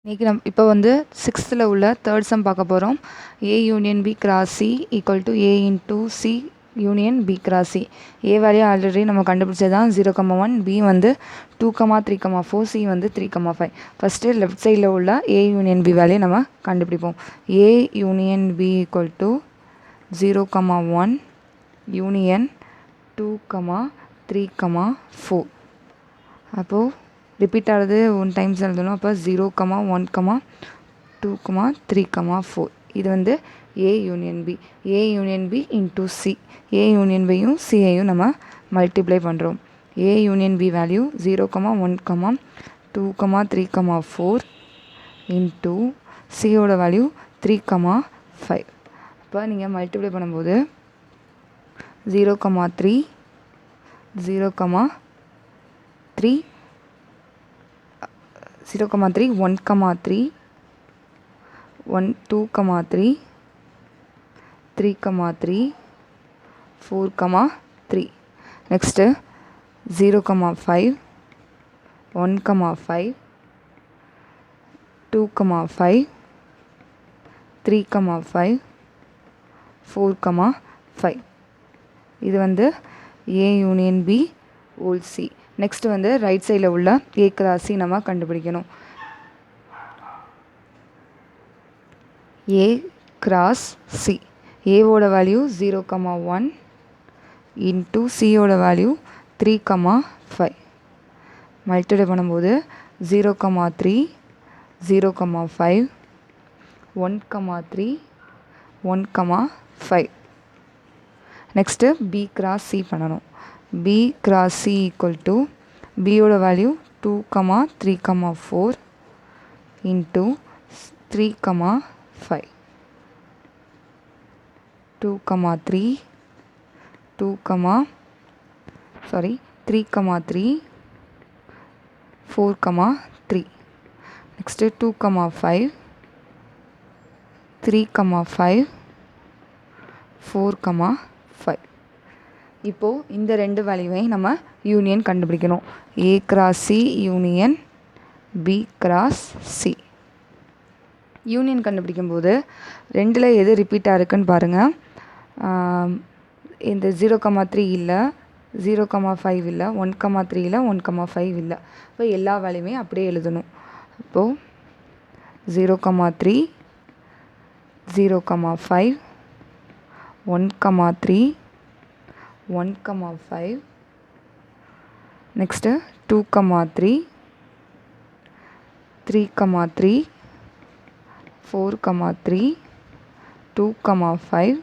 இன்றைக்கி இப்போ வந்து 6th உள்ள தேர்ட் சம் பார்க்க போகிறோம். A union B cross C equal to A into C union B cross C. A value already நம்ம கண்டுபிடிச்சது தான் 0,1, B வந்து 2,3,4, C வந்து 3,5. ஃபஸ்ட்டு லெஃப்ட் சைடில் உள்ள A யூனியன் B வேல்யூ நம்ம கண்டுபிடிப்போம். A union B equal to 0,1 union 2,3,4. அப்போது ரிப்பீட் ஆகுது ஒன் டைம்ஸ் எழுதணும். அப்போ 0,1,2,3,4. இது வந்து A union B. A union B into C. A union பியும் சியையும் நம்ம மல்டிப்ளை பண்ணுறோம். A union B value 0,1,2,3,4 into சியோட வேல்யூ 3,5. அப்போ நீங்கள் மல்டிப்ளை பண்ணும்போது 0,3 0,3 0,3 1,3 1 2,3 3,3 4,3. நெக்ஸ்ட்டு 0,5 1,5 2,5 3,5 4,5. இது வந்து A union B whole C. Next வந்து ரைட் சைடில் உள்ள ஏ கிராஸ் சி நம்ம கண்டுபிடிக்கணும். A cross C. ஏவோட வேல்யூ 0,1 இன்டூ சியோட வேல்யூ 3,5. மல்டிப்ளை பண்ணும்போது 0,3 0,5 1,3 1,5. நெக்ஸ்ட்டு பி கிராஸ் சி பண்ணணும். B cross C equal to B ஓட வேல்யூ 2,3,4 into 3,5 3,3 4,3 next 2,5 3,5 4,5. இப்போது இந்த ரெண்டு வேல்யூவையும் நம்ம யூனியன் கண்டுபிடிக்கணும். A cross C union B cross C. Union கண்டுபிடிக்கும்போது ரெண்டில் எது ரிப்பீட்டாக இருக்குன்னு பாருங்கள். இந்த 0,3 இல்லை, 0,5 இல்லை, 1,3 இல்லை, 1,5 இல்லை. இப்போ எல்லா வேல்யூமே அப்படியே எழுதணும். இப்போது 0,3 0,5 1,3 1,5 next 2,3 3,3 4,3 2,5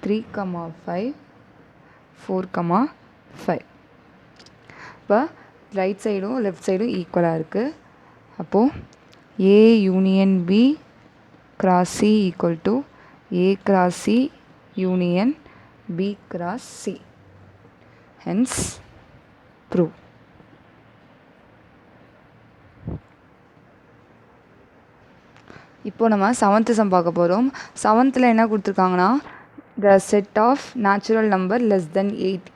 3,5 4,5. இப்போ ரைட் சைடும் லெஃப்ட் சைடும் ஈக்குவலாக இருக்குது. அப்போது A union B cross C equal to A cross C union B cross C. Hence, prove. இப்போ நம்ம 7th சம் பார்க்க போகிறோம். 7th என்ன கொடுத்துருக்காங்கன்னா, the set of natural number less than 8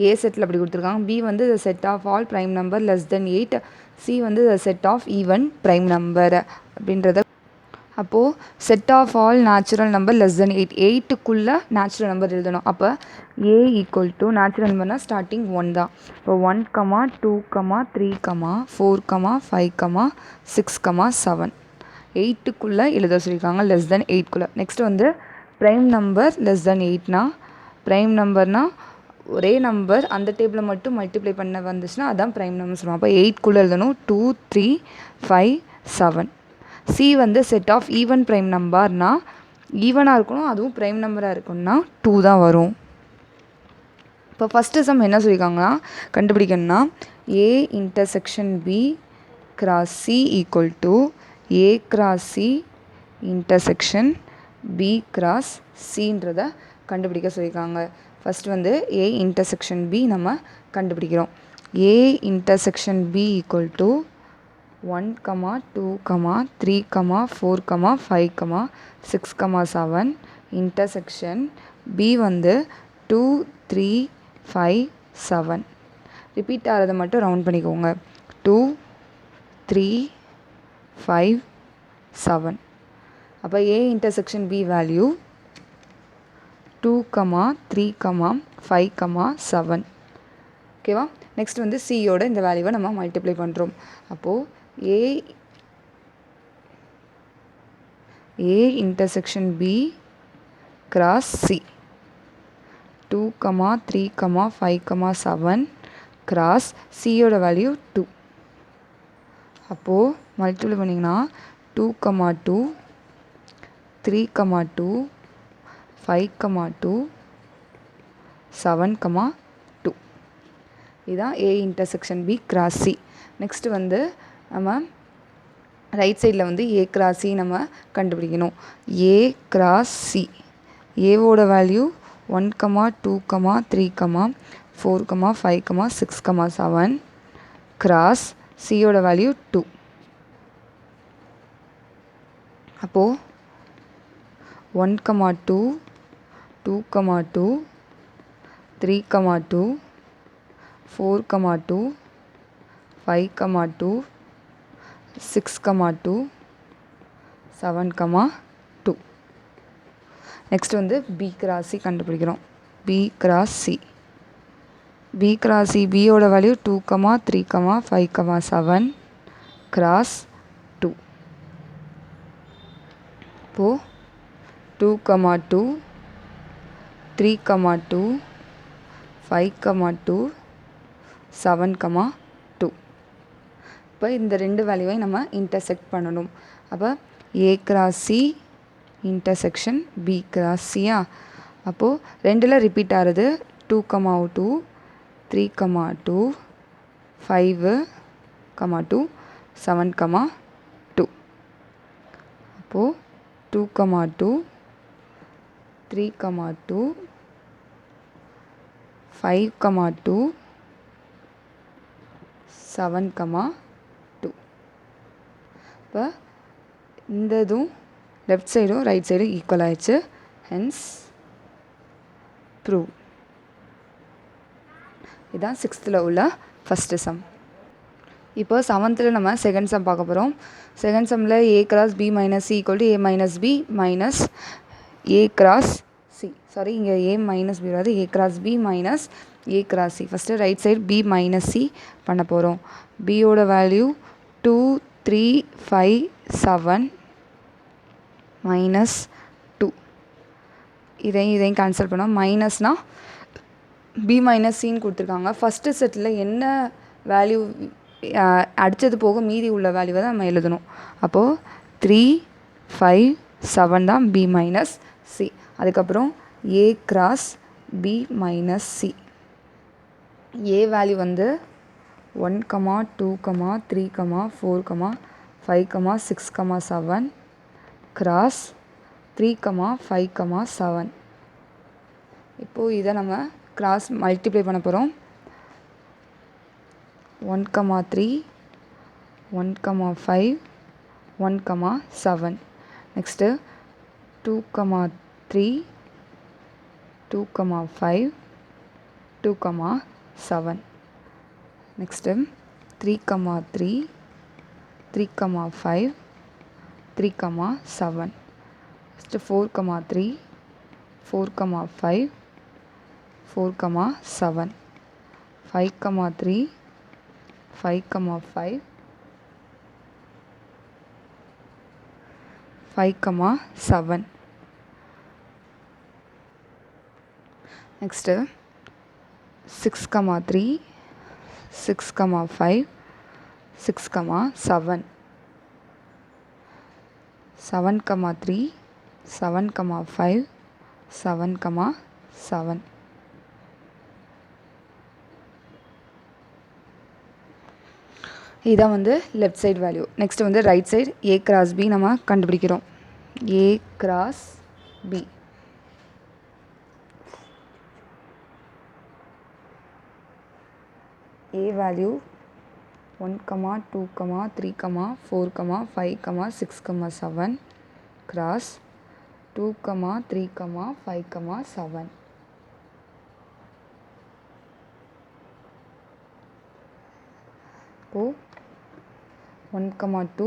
A settle அப்படி கொடுத்துருக்காங்க. B வந்து the set of all prime number less than 8. C வந்து the set of even prime number அப்படின்றத. அப்போது set of all natural number less than 8 8க்குள்ளே natural number எழுதணும். அப்போ A equal to natural நம்பர்னால் ஸ்டார்டிங் 1 தான். இப்போ 1, 2, 3, 4, 5, 6, 7 8க்குள்ளே எழுத சொல்லியிருக்காங்க, லெஸ் தென் 8க்குள்ளே. நெக்ஸ்ட் வந்து ப்ரைம் நம்பர் லெஸ் தென் 8னா, ப்ரைம் நம்பர்னால் ஒரே நம்பர் அந்த டேபிளில் மட்டும் மல்டிப்ளை பண்ண வந்துச்சுன்னா அதான் ப்ரைம் நம்பர் சொல்லுவோம். அப்போ 8க்குள்ளே எழுதணும். 2, 3, 5, 7. சி வந்து செட் ஆஃப் ஈவன் ப்ரைம் நம்பர்னா ஈவனாக இருக்கணும், அதுவும் ப்ரைம் நம்பராக இருக்கணும்னா 2 தான் வரும். இப்போ ஃபஸ்ட்டு சம் என்ன சொல்லியிருக்காங்கன்னா, கண்டுபிடிக்கணும்னா A intersection B cross C equal to A cross C intersection B cross சின்றதை கண்டுபிடிக்க சொல்லியிருக்காங்க. ஃபஸ்ட் வந்து ஏ இன்டர்செக்ஷன் பி நம்ம கண்டுபிடிக்கிறோம். A intersection B equal to 1, 2, 3, 4, 5, 6, 7 intersection B வந்து 2, 3, 5, 7. ரிப்பீட் ஆகிறத மட்டும் ரவுண்ட் பண்ணிக்கோங்க. 2, 3, 5 7. அப்போ A intersection B வேல்யூ 2, 3, 5, 7. ஓகேவா? நெக்ஸ்ட் வந்து சியோட இந்த வேல்யூவை நம்ம மல்டிப்ளை பண்ணுறோம். அப்போது A intersection B cross C 2, 3, 5, 7 cross சியோட வேல்யூ 2. அப்போது மல்டிப்ளை பண்ணிங்கன்னா 2, 2, 3, 2, 5, 2, 7, 2. இதுதான் A intersection B cross C. Next வந்து நம்ம ரைட் சைடில் வந்து A cross C நம்ம கண்டுபிடிக்கணும். A cross C ஏவோட வேல்யூ 1, 2, 3, 4, 5, 6, 7 cross சியோட வேல்யூ 2. அப்போது 1, 2, 2, 2, 3, 2, 4, 2, 5, 2, 6, 2, 7, 2. நெக்ஸ்ட் வந்து B cross C கண்டுபிடிக்கிறோம். B cross C பியோட வேல்யூ 2, 3, 5, 7 cross 2. இப்போது 2, 2, 3, 2, 5, 2, 7, 2. இப்போ இந்த ரெண்டு வேல்யூவை நம்ம இன்டர்செக்ட் பண்ணணும். அப்போ A cross C intersection B cross C-யா? அப்போது ரெண்டில் ரிப்பீட் ஆகிறது 2, 2, 3, 2, 5, 2, 7, 2. அப்போது 2, 2, 3, 2, 5, 2, 7, 2. இப்போ இந்த இதுவும் லெஃப்ட் சைடும் ரைட் சைடும் ஈக்குவல் ஆயிடுச்சு. Hence prove. இதுதான் 6th உள்ள ஃபஸ்ட்டு சம். இப்போ 7th நம்ம செகண்ட் சம் பார்க்க போகிறோம். செகண்ட் சம்மில் A cross B minus C equal to A minus B minus A cross C. Sorry, இங்கே A minus B வராது. A cross B minus A cross C. First right side B minus C பண்ண போகிறோம். Bயோட value 2, 3, 5, 7 minus 2. இதையும் cancel பண்ணோம். மைனஸ்னால் B minus சின்னு கொடுத்துருக்காங்க. First settle என்ன value அடித்தது போக மீதி உள்ள வேல்யூவை தான் நம்ம எழுதணும். அப்போது 3, 5, 7 தான் B மைனஸ் சி. அதுக்கப்புறம் A cross B minus C. A value வந்து 1, 2, 3, 4, 5, 6, 7 cross 3, 5, 7. இப்போது இதை நம்ம கிராஸ் மல்டிப்ளை பண்ண போகிறோம். 1, 3, 1, 5, 1, 7. நெக்ஸ்ட்டு 2, 3, 2, 5, 2, 7. நெக்ஸ்ட்டு 3, 3, 3, 5, 3, 7. நெக்ஸ்ட்டு 4, 3, 4, 5, 4, 7. 5, 3, 5, 5, 5, 7. நெக்ஸ்ட்டு 6, 3, 6, 5, 6, 7. 7, 3, 7, 5, 7, 7. இதான் வந்து லெஃப்ட் சைடு வேல்யூ. நெக்ஸ்ட் வந்து right side A cross B நம்ம கண்டுபிடிக்கிறோம். A cross B. A value 1, 2, 3, 4, 5, 6, 7 cross 2, 3, 5, 7. இப்போது 1, 2,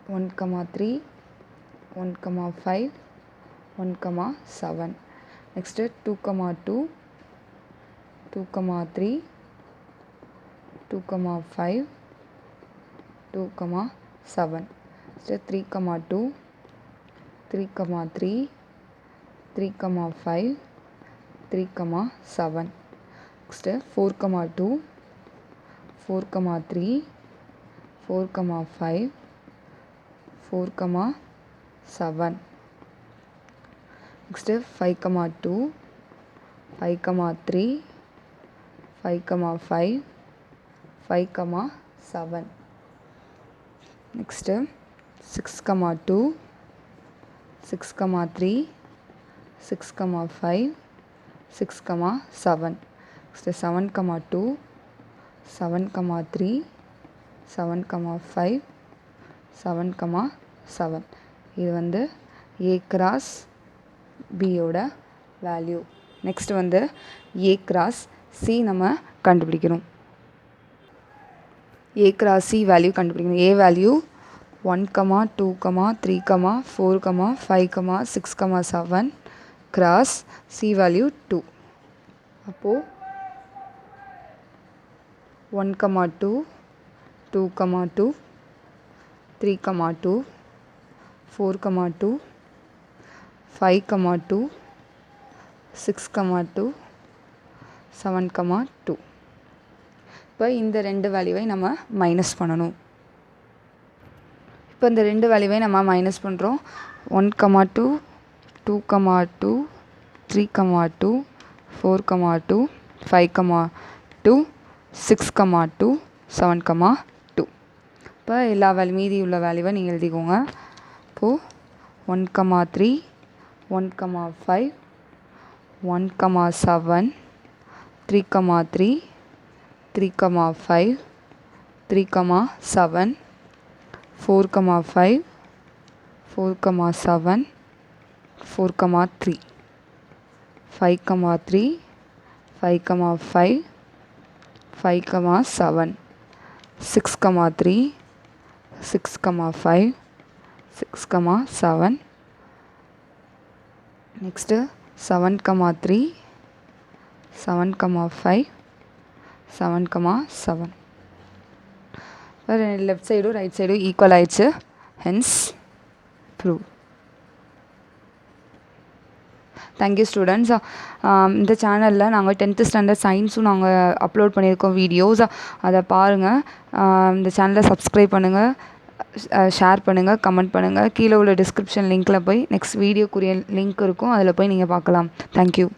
1,3 1,5 1,7. next 2,2 2,3 2,5 2,7. next 3,2 3,3 3,5 3,7. next 4,2 4,3 4,5 4,7. next 5,2 5,3 5,5 5,7. next 6,2 6,3 6,5 6,7. next 7,2 7,3 7,5 7,7. இது வந்து A cross B யோட வேல்யூ. நெக்ஸ்ட் வந்து A cross C நம்ம கண்டுபிடிக்கணும். A cross C வேல்யூ கண்டுபிடிக்கணும். A value 1, 2, 3, 4, 5, 6, 7 cross C value 2. அப்போது 1, 2 2, 2 3, 2 4, 2 5, 2 6, 2 7, 2. இப்போ இந்த ரெண்டு வேல்யூவை நம்ம மைனஸ் பண்ணணும். இப்போ இந்த ரெண்டு வேல்யூவை நம்ம மைனஸ் பண்ணுறோம். 1, 2 2, 2 3, 2 4, 2 5, 2 6, 2 7, 2. இப்போ எல்லா மீதி உள்ள வேல்யூவை நீங்கள் எழுதிக்கோங்க. இப்போது 1, 3 1,5 1,7 3,3 3,5 3,7 4,5 4,7 4,3 5,3 5,5 5,7 6,3 6,5 6,7. next 7,3 7,5 7,7. லெஃப்ட் சைடும் ரைட் சைடும் ஈக்குவல் ஆயிடுச்சு. Hence prove. Thank you students. இந்த சேனலில் நாங்கள் 10th ஸ்டாண்டர்ட் சயின்ஸும் நாங்கள் அப்லோட் பண்ணியிருக்கோம் வீடியோஸ். அதை பாருங்கள். இந்த சேனலை சப்ஸ்கிரைப் பண்ணுங்கள், ஷேர் பண்ணுங்கள், கமெண்ட் பண்ணுங்கள். கீழே உள்ள டிஸ்கிரிப்ஷன் லிங்க்கில் போய் நெக்ஸ்ட் வீடியோக்குரிய லிங்க் இருக்கும், அதில் போய் நீங்கள் பார்க்கலாம். தேங்க்யூ.